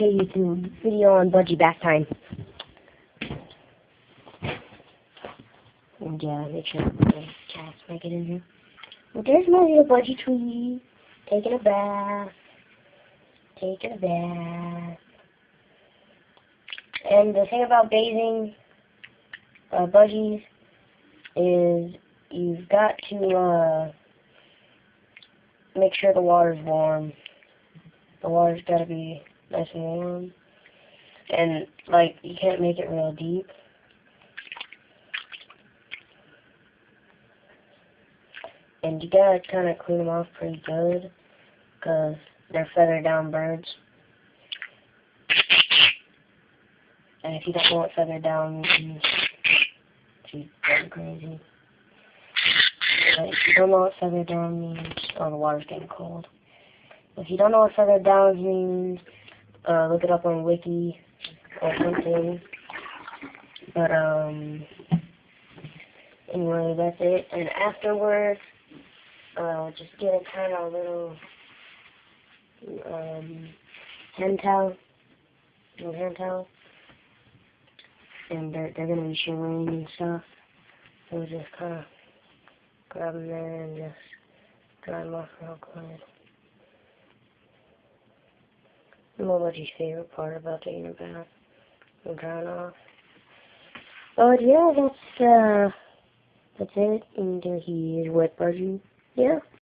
Hey YouTube, video on budgie bath time. And yeah, make sure the cats make it in here. Well, there's my little budgie tree. Taking a bath. Taking a bath. And the thing about bathing budgies is you've got to make sure the water's warm. The water's got to be nice and warm. And, like, you can't make it real deep. And you gotta kind of clean them off pretty good, because they're feathered down birds. And if you don't know what feathered down means, she's going crazy. But if you don't know what feathered down means, oh, the water's getting cold. If you don't know what feathered down means, look it up on Wiki or something. But, anyway, that's it. And afterwards, just get a kind of little, hand towel. Little hand towel. And they're going to be shivering and stuff. So just kind of grab them there and just dry them off real quick. What your favorite part about taking a bath and drying off? But yeah, that's it. And he's wet budgie. Yeah.